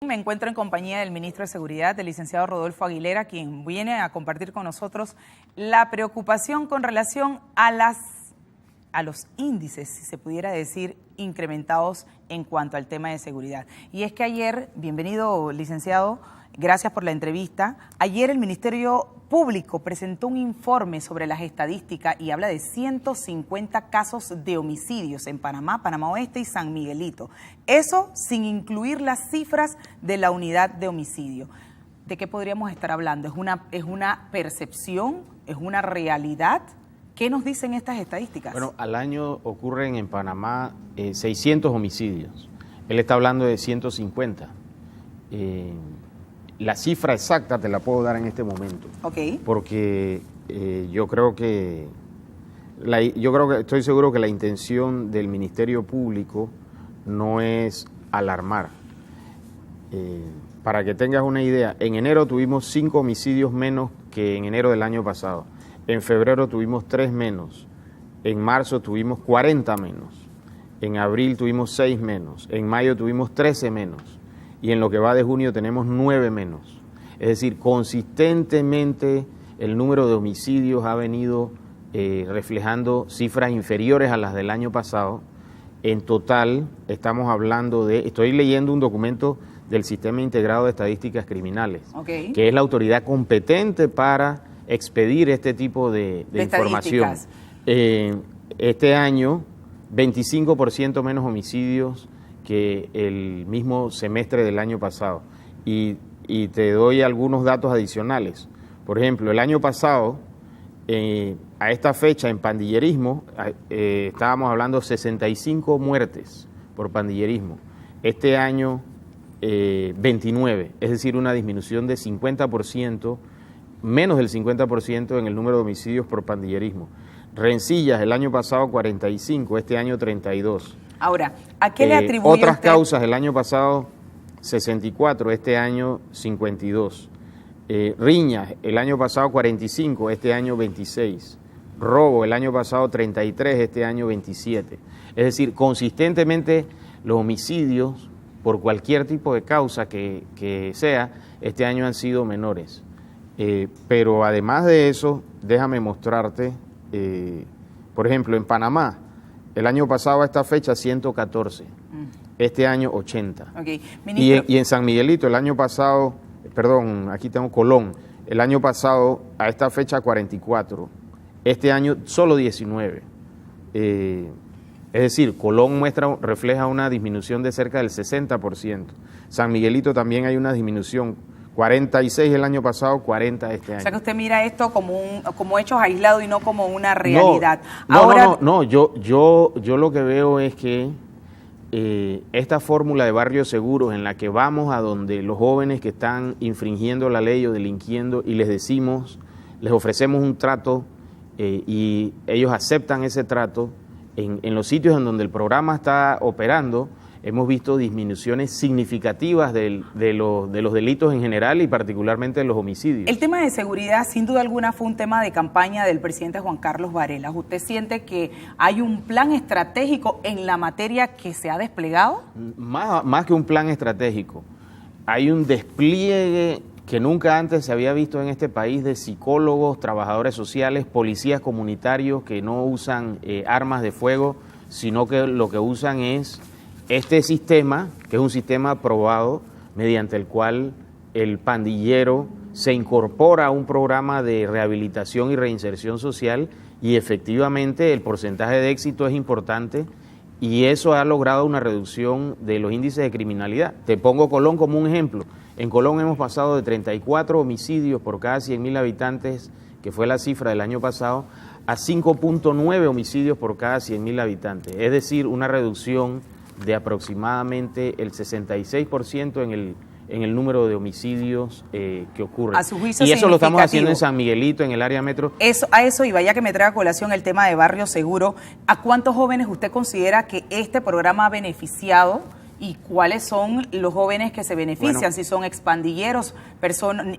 Me encuentro en compañía del ministro de Seguridad, el licenciado Rodolfo Aguilera, quien viene a compartir con nosotros la preocupación con relación a los índices, si se pudiera decir, incrementados en cuanto al tema de seguridad. Y es que ayer, bienvenido licenciado, gracias por la entrevista. Ayer el Ministerio Público presentó un informe sobre las estadísticas y habla de 150 casos de homicidios en Panamá, Panamá Oeste y San Miguelito. Eso sin incluir las cifras de la unidad de homicidio. ¿De qué podríamos estar hablando? ¿Es una percepción? ¿Es una realidad? ¿Qué nos dicen estas estadísticas? Bueno, al año ocurren en Panamá 600 homicidios. Él está hablando de 150. La cifra exacta te la puedo dar en este momento. Okay. Porque estoy seguro que la intención del Ministerio Público no es alarmar. Para que tengas una idea, en enero tuvimos 5 homicidios menos que en enero del año pasado. En febrero tuvimos 3 menos. En marzo tuvimos 40 menos. En abril tuvimos 6 menos. En mayo tuvimos 13 menos. Y en lo que va de junio tenemos 9 menos. Es decir, consistentemente el número de homicidios ha venido reflejando cifras inferiores a las del año pasado. En total, estamos hablando estoy leyendo un documento del Sistema Integrado de Estadísticas Criminales, okay, que es la autoridad competente para expedir este tipo de información. Este año, 25% menos homicidios que el mismo semestre del año pasado. Y te doy algunos datos adicionales. Por ejemplo, el año pasado, a esta fecha en pandillerismo, estábamos hablando de 65 muertes por pandillerismo. Este año, 29, es decir, una disminución de 50%, menos del 50% en el número de homicidios por pandillerismo. Rencillas, el año pasado 45, este año 32. Ahora, ¿a qué le atribuye otras usted? Causas, el año pasado 64, este año 52. Riñas, el año pasado 45, este año 26. Robo, el año pasado 33, este año 27. Es decir, consistentemente los homicidios, por cualquier tipo de causa que sea, este año han sido menores. Pero además de eso, déjame mostrarte, por ejemplo, en Panamá, el año pasado a esta fecha 114, este año 80. Okay. Y en San Miguelito, el año pasado, perdón, aquí tengo Colón, el año pasado a esta fecha 44, este año solo 19. Es decir, Colón refleja una disminución de cerca del 60%. San Miguelito también hay una disminución, 46 el año pasado, 40 este año. O sea que usted mira esto como hechos aislados y no como una realidad. No, yo lo que veo es que esta fórmula de barrios seguros en la que vamos a donde los jóvenes que están infringiendo la ley o delinquiendo y les ofrecemos un trato y ellos aceptan ese trato, en los sitios en donde el programa está operando, hemos visto disminuciones significativas de los delitos en general y particularmente de los homicidios. El tema de seguridad, sin duda alguna, fue un tema de campaña del presidente Juan Carlos Varela. ¿Usted siente que hay un plan estratégico en la materia que se ha desplegado? Más que un plan estratégico, hay un despliegue que nunca antes se había visto en este país de psicólogos, trabajadores sociales, policías comunitarios que no usan armas de fuego, sino que lo que usan es este sistema, que es un sistema aprobado, mediante el cual el pandillero se incorpora a un programa de rehabilitación y reinserción social y efectivamente el porcentaje de éxito es importante y eso ha logrado una reducción de los índices de criminalidad. Te pongo Colón como un ejemplo. En Colón hemos pasado de 34 homicidios por cada 100.000 habitantes, que fue la cifra del año pasado, a 5.9 homicidios por cada 100.000 habitantes. Es decir, una reducción de aproximadamente el 66% en el número de homicidios que ocurren. A su juicio y eso lo estamos haciendo en San Miguelito, en el área metro. A eso iba, ya que me trae a colación el tema de Barrio Seguro. ¿A cuántos jóvenes usted considera que este programa ha beneficiado? ¿Y cuáles son los jóvenes que se benefician? Bueno, si son expandilleros,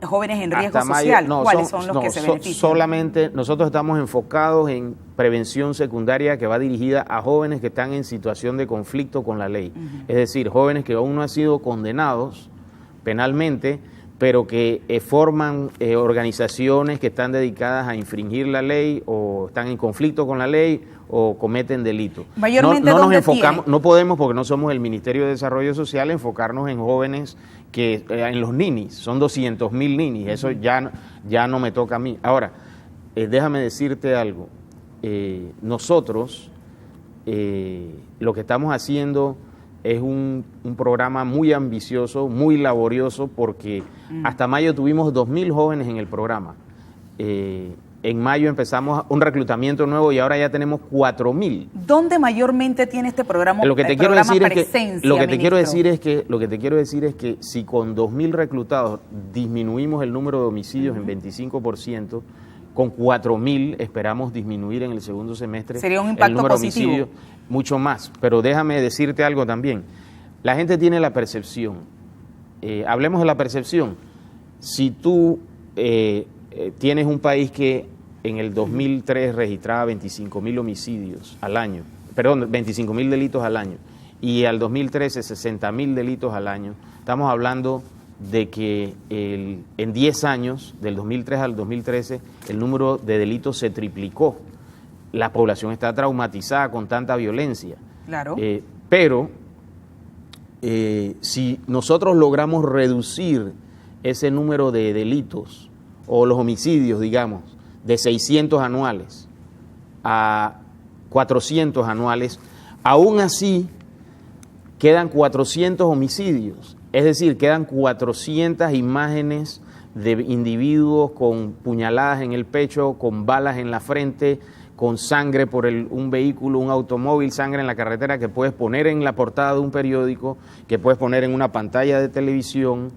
jóvenes en riesgo social, ¿cuáles son los que se benefician? Solamente nosotros estamos enfocados en prevención secundaria que va dirigida a jóvenes que están en situación de conflicto con la ley. Es decir, jóvenes que aún no han sido condenados, penalmente, pero que forman organizaciones que están dedicadas a infringir la ley o están en conflicto con la ley o cometen delitos. Mayormente, no nos ¿dónde enfocamos, tiene? no podemos, porque no somos el Ministerio de Desarrollo Social, enfocarnos en jóvenes que en los ninis, son 200,000 ninis, eso ya no me toca a mí. Ahora, déjame decirte algo, nosotros lo que estamos haciendo es un programa muy ambicioso, muy laborioso, porque hasta mayo tuvimos 2,000 jóvenes en el programa. En mayo empezamos un reclutamiento nuevo y ahora ya tenemos 4,000. ¿Dónde mayormente tiene este programa? Lo que te quiero decir es que lo que te quiero decir es que si con 2,000 reclutados disminuimos el número de homicidios en 25%, con 4,000 esperamos disminuir en el segundo semestre sería un impacto el número positivo. de homicidios mucho más. Pero déjame decirte algo también. La gente tiene la percepción. Hablemos de la percepción. Si tú tienes un país que en el 2003 registraba 25,000 homicidios al año, perdón, 25,000 delitos al año, y al 2013 60,000 delitos al año, estamos hablando de que en 10 años, del 2003 al 2013, el número de delitos se triplicó. La población está traumatizada con tanta violencia. Claro. Pero si nosotros logramos reducir ese número de delitos o los homicidios, digamos, de 600 anuales a 400 anuales, aún así quedan 400 homicidios. Es decir, quedan 400 imágenes de individuos con puñaladas en el pecho, con balas en la frente, con sangre por un vehículo, un automóvil, sangre en la carretera que puedes poner en la portada de un periódico, que puedes poner en una pantalla de televisión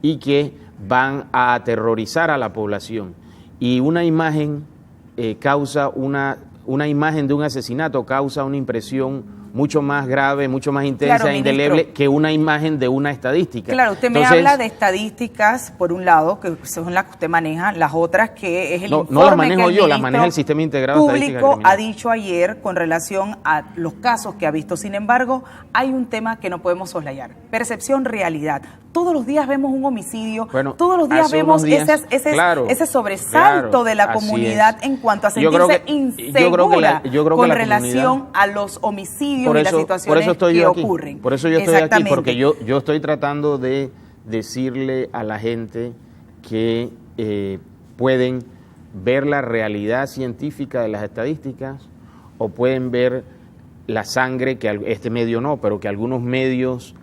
y que van a aterrorizar a la población. Y una imagen causa una imagen de un asesinato causa una impresión mucho más grave, mucho más intensa, claro, indeleble, ministro, que una imagen de una estadística. Claro, usted me habla de estadísticas, por un lado, que son las que usted maneja, las otras que es el informe no las manejo que yo, las maneja el Sistema Integrado de Estadística Público Criminal. ha dicho ayer con relación a los casos que ha visto. Sin embargo, hay un tema que no podemos soslayar, percepción, realidad. Todos los días vemos un homicidio, bueno, todos los días vemos ese sobresalto de la comunidad en cuanto a sentirse insegura con relación a los homicidios y las situaciones que ocurren. Por eso yo estoy aquí, porque yo estoy tratando de decirle a la gente que pueden ver la realidad científica de las estadísticas o pueden ver la sangre, que este medio no, pero que algunos medios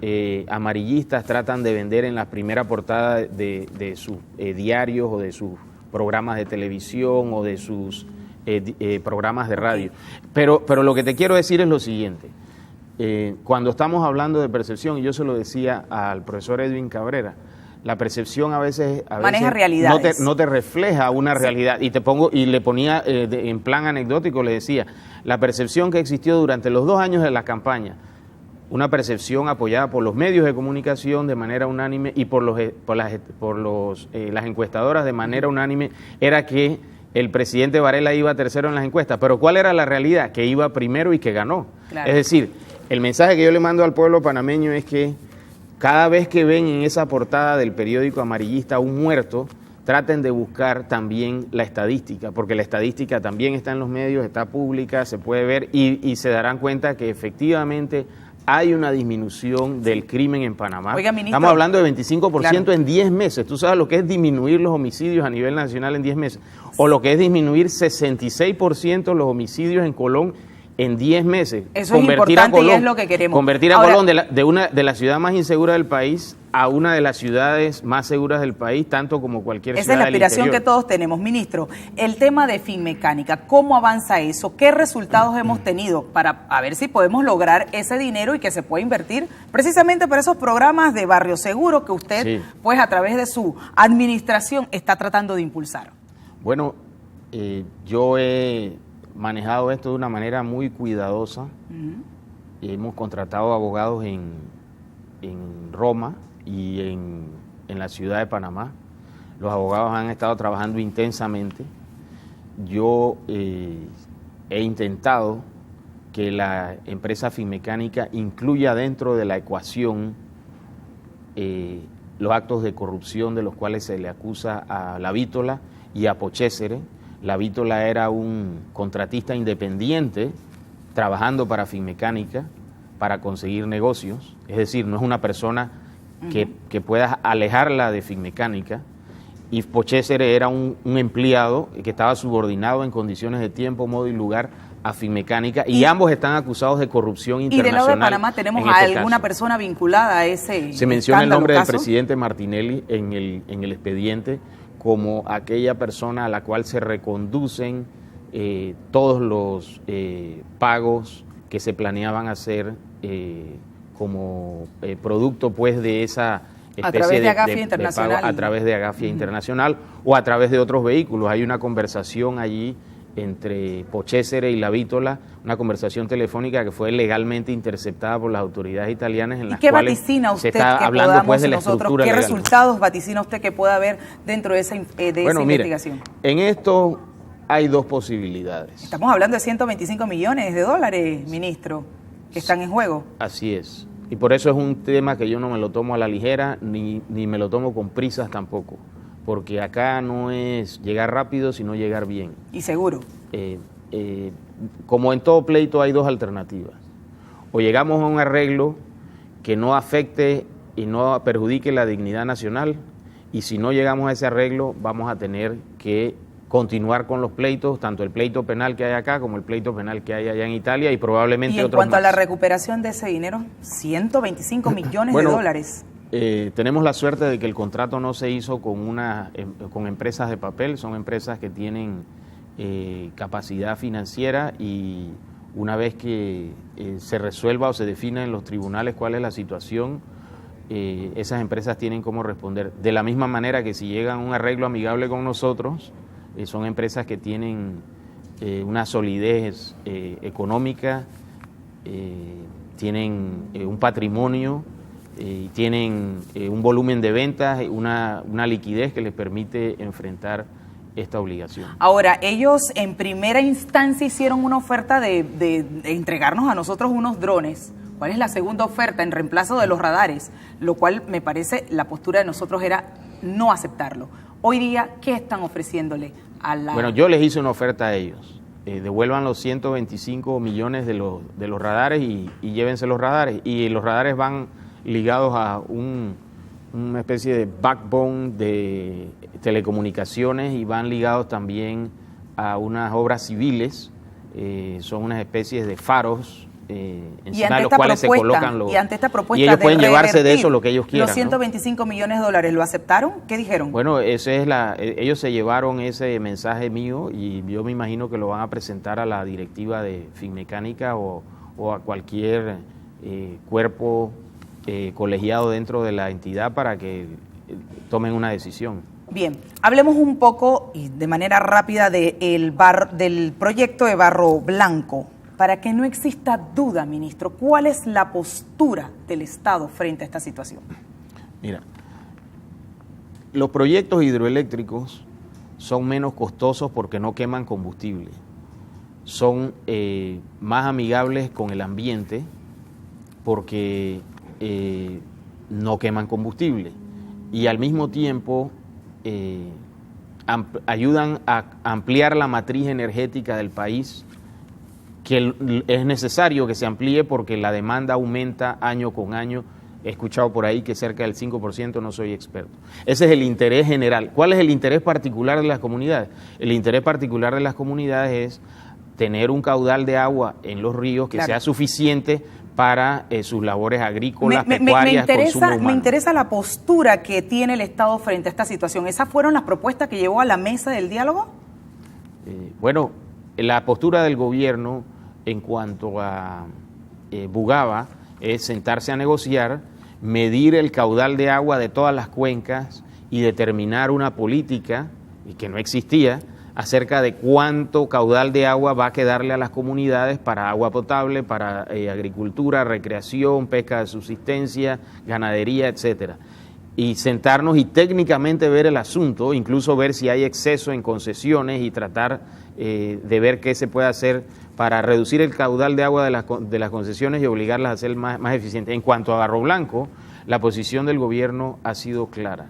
amarillistas tratan de vender en la primera portada de sus diarios o de sus programas de televisión o de sus programas de radio. Pero lo que te quiero decir es lo siguiente. Cuando estamos hablando de percepción, y yo se lo decía al profesor Edwin Cabrera, la percepción a veces maneja realidades. No te refleja una realidad. Y le ponía en plan anecdótico, le decía, la percepción que existió durante los 2 años de la campaña, una percepción apoyada por los medios de comunicación de manera unánime y por las encuestadoras de manera unánime, era que el presidente Varela iba tercero en las encuestas. Pero ¿cuál era la realidad? Que iba primero y que ganó. Claro. Es decir, el mensaje que yo le mando al pueblo panameño es que cada vez que ven en esa portada del periódico amarillista un muerto, traten de buscar también la estadística, porque la estadística también está en los medios, está pública, se puede ver y se darán cuenta que efectivamente hay una disminución del crimen en Panamá. Oiga, ministro, estamos hablando de 25% claro, en 10 meses. ¿Tú sabes lo que es disminuir los homicidios a nivel nacional en 10 meses? O lo que es disminuir 66% los homicidios en Colón en 10 meses. Eso es importante Colón, y es lo que queremos. Convertir a Colón de la ciudad más insegura del país a una de las ciudades más seguras del país, tanto como cualquier ciudad del interior. Esa es la aspiración que todos tenemos. Ministro, el tema de Finmecánica, ¿cómo avanza eso? ¿Qué resultados hemos tenido para a ver si podemos lograr ese dinero y que se pueda invertir precisamente para esos programas de Barrio Seguro que usted, pues a través de su administración, está tratando de impulsar? Bueno, yo he manejado esto de una manera muy cuidadosa. Hemos contratado abogados en Roma y en la ciudad de Panamá. Los abogados han estado trabajando intensamente. Yo he intentado que la empresa Finmecánica incluya dentro de la ecuación los actos de corrupción de los cuales se le acusa a La Vítola y a Pochésere. La Vítola era un contratista independiente trabajando para Finmecánica para conseguir negocios, es decir, no es una persona que pueda alejarla de Finmecánica, y Pochésere era un empleado que estaba subordinado en condiciones de tiempo, modo y lugar a Finmecánica, y ambos están acusados de corrupción internacional. ¿Y del lado de Panamá tenemos a alguna persona vinculada a ese Se menciona el nombre caso del presidente Martinelli en el expediente como aquella persona a la cual se reconducen todos los pagos que se planeaban hacer como producto pues de esa especie de pago a través de Agafia Internacional o a través de otros vehículos. Hay una conversación allí entre Pochésere y La Vítola, una conversación telefónica que fue legalmente interceptada por las autoridades italianas, en las cuales se está hablando pues de la estructura legal. ¿Qué resultados vaticina usted que pueda haber dentro de esa investigación? En esto hay dos posibilidades. Estamos hablando de 125 millones de dólares, ministro, que están en juego. Así es. Y por eso es un tema que yo no me lo tomo a la ligera, ni me lo tomo con prisas tampoco. Porque acá no es llegar rápido, sino llegar bien. Y seguro. Como en todo pleito hay dos alternativas. O llegamos a un arreglo que no afecte y no perjudique la dignidad nacional, y si no llegamos a ese arreglo vamos a tener que continuar con los pleitos, tanto el pleito penal que hay acá como el pleito penal que hay allá en Italia y probablemente otros más. Y en cuanto a la recuperación de ese dinero, 125 millones de dólares. Tenemos la suerte de que el contrato no se hizo con empresas de papel, son empresas que tienen capacidad financiera, y una vez que se resuelva o se defina en los tribunales cuál es la situación, esas empresas tienen cómo responder. De la misma manera que si llegan a un arreglo amigable con nosotros, son empresas que tienen una solidez económica, tienen un patrimonio, tienen un volumen de ventas, una liquidez que les permite enfrentar esta obligación. Ahora, ellos en primera instancia hicieron una oferta de entregarnos a nosotros unos drones. ¿Cuál es la segunda oferta? En reemplazo de los radares, lo cual me parece la postura de nosotros era no aceptarlo. Hoy día, ¿qué están ofreciéndole a la...? Bueno, yo les hice una oferta a ellos. Devuelvan los 125 millones de los radares y llévense los radares. Y los radares van ligados a una especie de backbone de telecomunicaciones, y van ligados también a unas obras civiles, son unas especies de faros encima de los cuales se colocan los... Y ante esta propuesta y ellos pueden llevarse de eso lo que ellos quieran. Los 125 millones de dólares, ¿lo aceptaron? ¿Qué dijeron? Bueno, ellos se llevaron ese mensaje mío, y yo me imagino que lo van a presentar a la directiva de Finmecánica o a cualquier cuerpo colegiado dentro de la entidad para que tomen una decisión. Bien, hablemos un poco y de manera rápida del proyecto de Barro Blanco. Para que no exista duda, ministro, ¿cuál es la postura del Estado frente a esta situación? Mira, los proyectos hidroeléctricos son menos costosos porque no queman combustible, son más amigables con el ambiente porque no queman combustible, y al mismo tiempo ayudan a ampliar la matriz energética del país, que es necesario que se amplíe porque la demanda aumenta año con año. He escuchado por ahí que cerca del 5%, no soy experto. Ese es el interés general. ¿Cuál es el interés particular de las comunidades? El interés particular de las comunidades es tener un caudal de agua en los ríos que sea suficiente para sus labores agrícolas, pecuarias, consumo humano. Me interesa la postura que tiene el Estado frente a esta situación. ¿Esas fueron las propuestas que llevó a la mesa del diálogo? Bueno, la postura del gobierno en cuanto a Bugaba es sentarse a negociar, medir el caudal de agua de todas las cuencas y determinar una política que no existía acerca de cuánto caudal de agua va a quedarle a las comunidades para agua potable, para agricultura, recreación, pesca de subsistencia, ganadería, etcétera. Y sentarnos y técnicamente ver el asunto, incluso ver si hay exceso en concesiones y tratar de ver qué se puede hacer para reducir el caudal de agua de las concesiones y obligarlas a ser más eficientes. En cuanto a Barro Blanco, la posición del gobierno ha sido clara.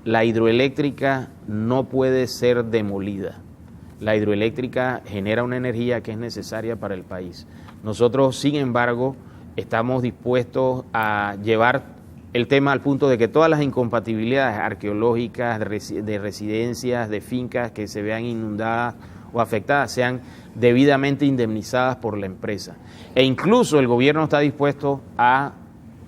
La hidroeléctrica no puede ser demolida. La hidroeléctrica genera una energía que es necesaria para el país. Nosotros, sin embargo, estamos dispuestos a llevar el tema al punto de que todas las incompatibilidades arqueológicas, de residencias, de fincas que se vean inundadas o afectadas sean debidamente indemnizadas por la empresa. E incluso el gobierno está dispuesto a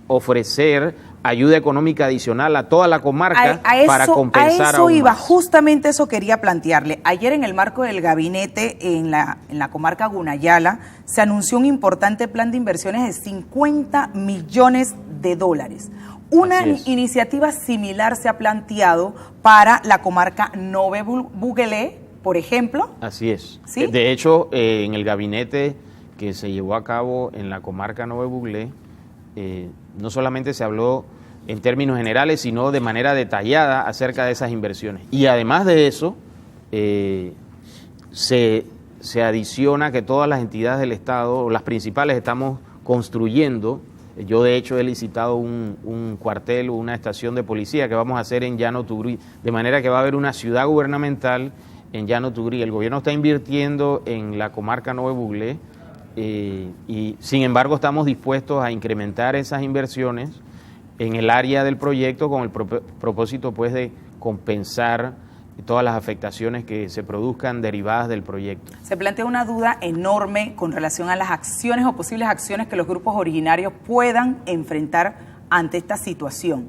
ofrecer ayuda económica adicional a toda la comarca para compensar a eso iba, más. justamente eso quería plantearle. Ayer en el marco del gabinete en la comarca Gunayala se anunció un importante plan de inversiones de 50 millones de dólares. Una iniciativa similar se ha planteado para la comarca Nove Bugelé, por ejemplo. Así es. ¿Sí? De hecho, en el gabinete que se llevó a cabo en la comarca Nove Bugelé, no solamente se habló en términos generales, sino de manera detallada acerca de esas inversiones. Y además de eso, se adiciona que todas las entidades del Estado, las principales, estamos construyendo. Yo, de hecho, he licitado un cuartel o una estación de policía que vamos a hacer en Llano Tugrí, de manera que va a haber una ciudad gubernamental en Llano Tugrí. El gobierno está invirtiendo en la comarca Nove Bugelé, y sin embargo estamos dispuestos a incrementar esas inversiones en el área del proyecto con el propósito pues de compensar todas las afectaciones que se produzcan derivadas del proyecto. Se plantea una duda enorme con relación a las acciones o posibles acciones que los grupos originarios puedan enfrentar ante esta situación.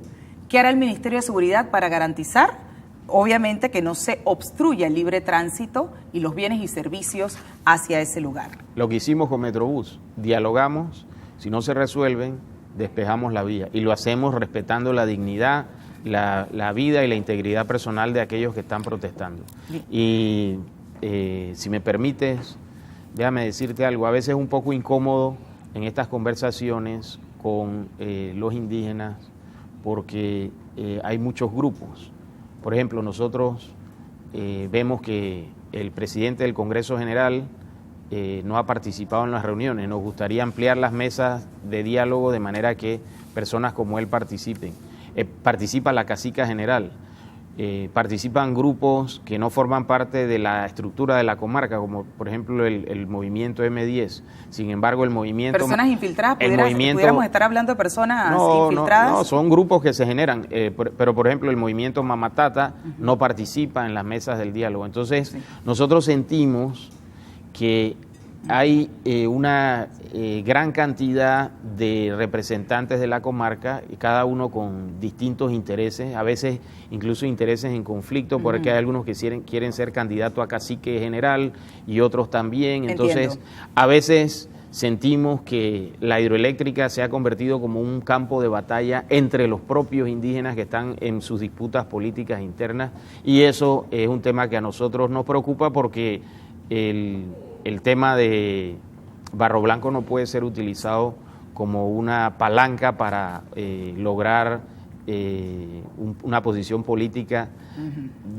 ¿Qué hará el Ministerio de Seguridad para garantizar, obviamente, que no se obstruya el libre tránsito y los bienes y servicios hacia ese lugar? Lo que hicimos con Metrobús, dialogamos, si no se resuelven, despejamos la vía y lo hacemos respetando la dignidad, la vida y la integridad personal de aquellos que están protestando. Bien. Y si me permites, déjame decirte algo, a veces es un poco incómodo en estas conversaciones con los indígenas porque hay muchos grupos. Por ejemplo, nosotros vemos que el presidente del Congreso General no ha participado en las reuniones. Nos gustaría ampliar las mesas de diálogo de manera que personas como él participen. Participa la cacica general, participan grupos que no forman parte de la estructura de la comarca, como por ejemplo el movimiento M10. Sin embargo, el movimiento... ¿Personas infiltradas? ¿Pudiéramos estar hablando de personas infiltradas? No, son grupos que se generan, pero por ejemplo el movimiento Mamatata no participa en las mesas del diálogo. Entonces, nosotros sentimos que hay una gran cantidad de representantes de la comarca, cada uno con distintos intereses, a veces incluso intereses en conflicto, porque hay algunos que quieren ser candidato a cacique general y otros también. Entonces, a veces sentimos que la hidroeléctrica se ha convertido como un campo de batalla entre los propios indígenas que están en sus disputas políticas internas, y eso es un tema que a nosotros nos preocupa porque el tema de Barro Blanco no puede ser utilizado como una palanca para lograr una posición política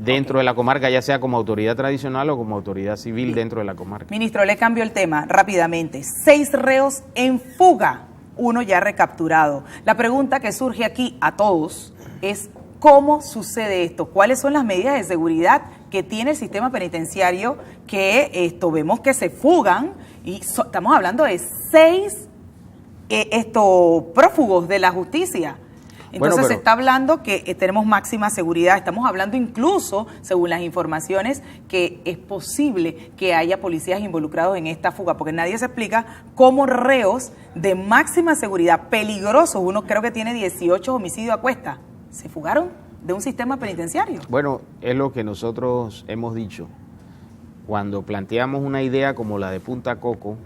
dentro de la comarca, ya sea como autoridad tradicional o como autoridad civil dentro de la comarca. Ministro, le cambio el tema rápidamente. 6 reos en fuga, 1 ya recapturado. La pregunta que surge aquí a todos es: ¿cómo sucede esto? ¿Cuáles son las medidas de seguridad que tiene el sistema penitenciario que vemos que se fugan? Y estamos hablando de 6 prófugos de la justicia. Entonces se está hablando que tenemos máxima seguridad. Estamos hablando incluso, según las informaciones, que es posible que haya policías involucrados en esta fuga, porque nadie se explica cómo reos de máxima seguridad, peligrosos, uno creo que tiene 18 homicidios a cuesta, se fugaron de un sistema penitenciario. Bueno, es lo que nosotros hemos dicho. Cuando planteamos una idea como la de Punta Coco,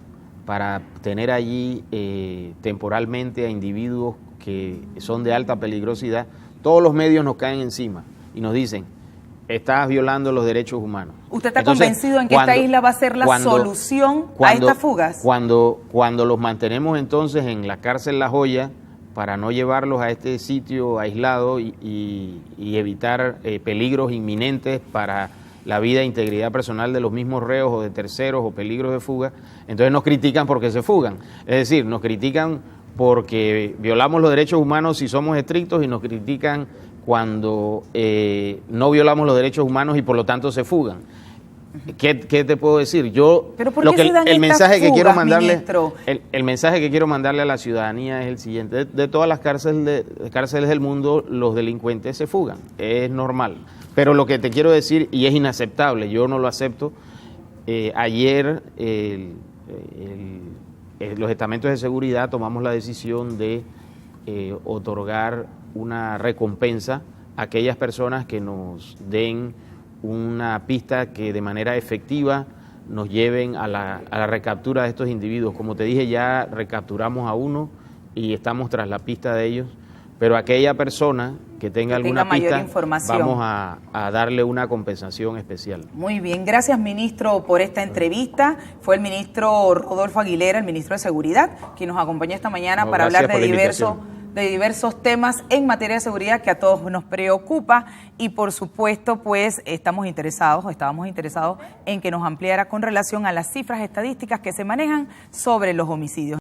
para tener allí temporalmente a individuos que son de alta peligrosidad, todos los medios nos caen encima y nos dicen: estás violando los derechos humanos. ¿Usted está convencido en que esta isla va a ser la solución a estas fugas? Cuando los mantenemos entonces en la cárcel La Joya, para no llevarlos a este sitio aislado y evitar peligros inminentes para la vida e integridad personal de los mismos reos o de terceros o peligros de fuga, entonces nos critican porque se fugan. Es decir, nos critican porque violamos los derechos humanos si somos estrictos y nos critican cuando no violamos los derechos humanos y por lo tanto se fugan. ¿Qué te puedo decir? Yo el mensaje que quiero mandarle, el mensaje que quiero mandarle a la ciudadanía es el siguiente: de todas las cárceles del mundo, los delincuentes se fugan, es normal. Pero lo que te quiero decir, y es inaceptable, yo no lo acepto. Ayer los estamentos de seguridad tomamos la decisión de otorgar una recompensa a aquellas personas que nos den una pista que de manera efectiva nos lleven a la recaptura de estos individuos. Como te dije, ya recapturamos a uno y estamos tras la pista de ellos, pero aquella persona que tenga alguna pista, vamos a darle una compensación especial. Muy bien, gracias ministro por esta entrevista. Fue el ministro Rodolfo Aguilera, el ministro de Seguridad, quien nos acompañó esta mañana para hablar de diversos temas en materia de seguridad que a todos nos preocupa, y por supuesto pues estábamos interesados en que nos ampliara con relación a las cifras estadísticas que se manejan sobre los homicidios.